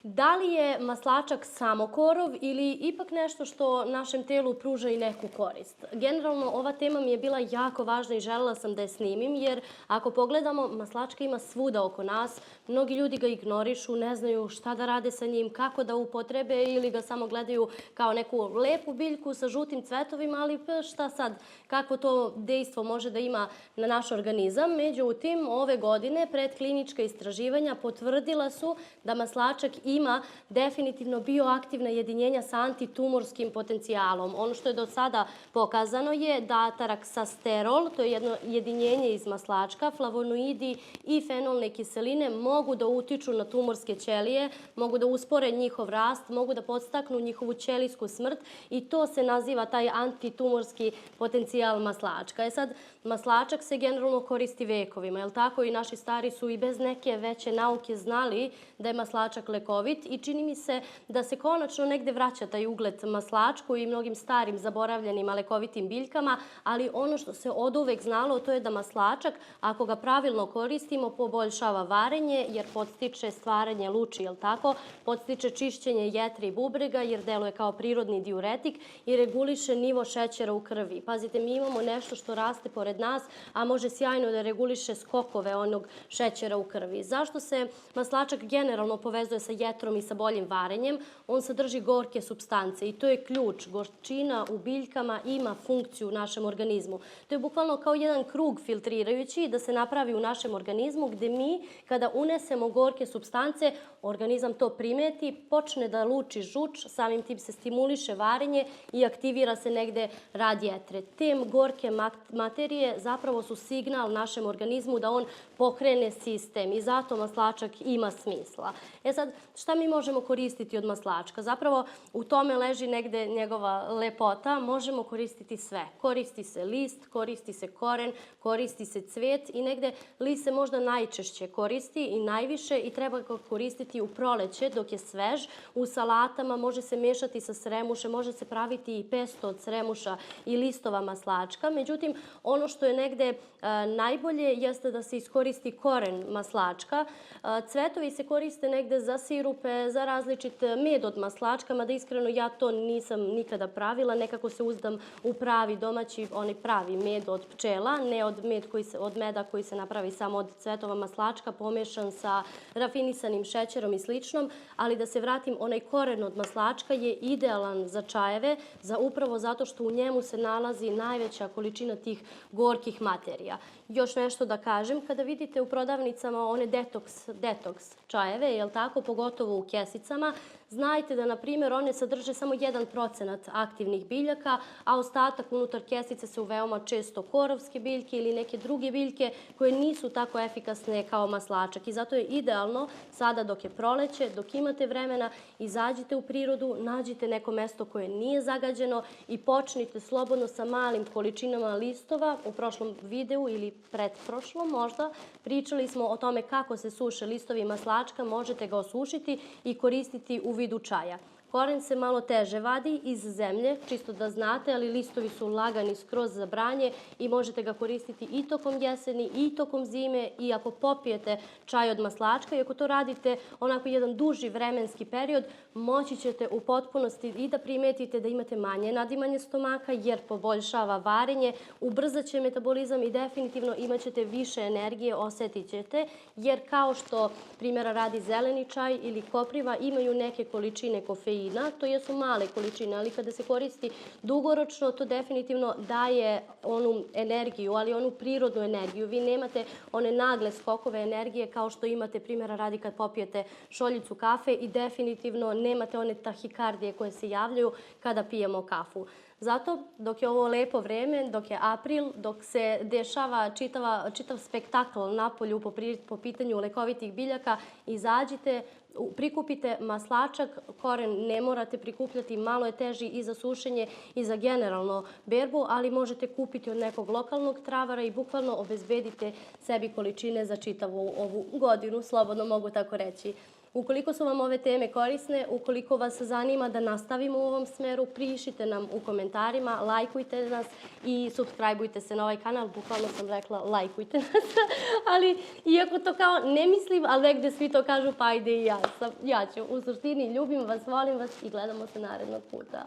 Da li je maslačak samo korov ili ipak nešto što našem telu pruža i neku korist? Generalno, ova tema mi je bila jako važna i želela sam da je snimim, jer ako pogledamo, maslačka ima svuda oko nas. Mnogi ljudi ga ignorišu, ne znaju šta da rade sa njim, kako da upotrebe ili ga samo gledaju kao neku lepu biljku sa žutim cvetovima, ali šta sad, kakvo to dejstvo može da ima na naš organizam. Međutim, ove godine predklinička istraživanja potvrdila su da maslačak ima definitivno bioaktivna jedinjenja sa antitumorskim potencijalom. Ono što je do sada pokazano je da taraksasterol, to je jedno jedinjenje iz maslačka, flavonoidi i fenolne kiseline mogu da utiču na tumorske ćelije, mogu da uspore njihov rast, mogu da podstaknu njihovu ćelijsku smrt i to se naziva taj antitumorski potencijal maslačka. Sad, maslačak se generalno koristi vekovima, jel tako? I naši stari su i bez neke veće nauke znali da je maslačak lekovit i čini mi se da se konačno negde vraća taj ugled maslačku i mnogim starim zaboravljenim lekovitim biljkama, ali ono što se oduvek znalo to je da maslačak, ako ga pravilno koristimo, poboljšava varenje jer podstiče stvaranje luči, jel tako? Podstiče čišćenje jetre i bubrega jer deluje kao prirodni diuretik i reguliše nivo šećera u krvi. Pazite, mi imamo nešto što raste pored nas, a može sjajno da reguliše skokove onog šećera u krvi. Zašto se maslačak generalno povezuje sa jetrom i sa boljim varenjem? On sadrži gorke supstance i to je ključ. Gorčina u biljkama ima funkciju u našem organizmu. To je bukvalno kao jedan krug filtrirajući da se napravi u našem organizmu gde mi kada unesemo gorke supstance, organizam to primeti, počne da luči žuč, samim tim se stimuliše varenje i aktivira se negde rad jetre. Te gorke materije zapravo su signal našem organizmu da on pokrene sistem i zato maslačak ima smisla. Sad, šta mi možemo koristiti od maslačka? Zapravo, u tome leži negde njegova lepota. Možemo koristiti sve. Koristi se list, koristi se koren, koristi se cvet i negde list se možda najčešće koristi i najviše i treba ga koristiti u proleće dok je svež. U salatama može se mešati sa sremušem, može se praviti i pesto od sremuša i listova maslačka. Međutim, ono što je negde najbolje jeste da se iskoristi koren maslačka. Cvetovi se koriste negde za sirupe, za različit med od maslačka, mada iskreno ja to nisam nikada pravila, nekako se uzdam u pravi domaći, onaj pravi med od pčela, ne od meda koji se napravi samo od cvetova maslačka, pomešan sa rafinisanim šećerom i sličnom, ali da se vratim, onaj koren od maslačka je idealan za čajeve, upravo zato što u njemu se nalazi najveća količina tih gorkih materija. Još nešto da kažem, kada vidite u prodavnicama one detoks čajeve, jel tako, pogotovo u kesicama, znajte da, na primjer, one sadrže samo 1% aktivnih biljaka, a ostatak unutar kesice su veoma često korovske biljke ili neke druge biljke koje nisu tako efikasne kao maslačak. I zato je idealno sada dok je proleće, dok imate vremena, izađite u prirodu, nađite neko mesto koje nije zagađeno i počnite slobodno sa malim količinama listova. U prošlom videu ili pretprošlom možda pričali smo o tome kako se suše listovi maslačka, možete ga osušiti i koristiti u vidu čaja. Koren se malo teže vadi iz zemlje, čisto da znate, ali listovi su lagani skroz za branje i možete ga koristiti i tokom jeseni i tokom zime i ako popijete čaj od maslačka i ako to radite onako jedan duži vremenski period, moći ćete u potpunosti i da primetite da imate manje nadimanje stomaka jer poboljšava varenje, ubrzat će metabolizam i definitivno imat ćete više energije, osetit ćete, jer kao što primjera radi zeleni čaj ili kopriva imaju neke količine kofeina, to jesu male količine, ali kada se koristi dugoročno, to definitivno daje onu energiju, ali onu prirodnu energiju. Vi nemate one nagle skokove energije kao što imate, primjera radi, kad popijete šoljicu kafe i definitivno nemate one tahikardije koje se javljaju kada pijemo kafu. Zato, dok je ovo lepo vreme, dok je april, dok se dešava čitav spektakl napolju po pitanju lekovitih biljaka, izađite, prikupite maslačak, koren ne morate prikupljati, malo je teži i za sušenje i za generalno berbu, ali možete kupiti od nekog lokalnog travara i bukvalno obezbedite sebi količine za čitavu ovu godinu, slobodno mogu tako reći. Ukoliko su vam ove teme korisne, ukoliko vas zanima da nastavimo u ovom smeru, pišite nam u komentarima, lajkujte nas i subscribeujte se na ovaj kanal. Bukvalno sam rekla lajkujte nas, ali iako to kao ne mislim, ali negde svi to kažu pa ajde i ja ću. U suštini ljubim vas, volim vas i gledamo se narednog puta.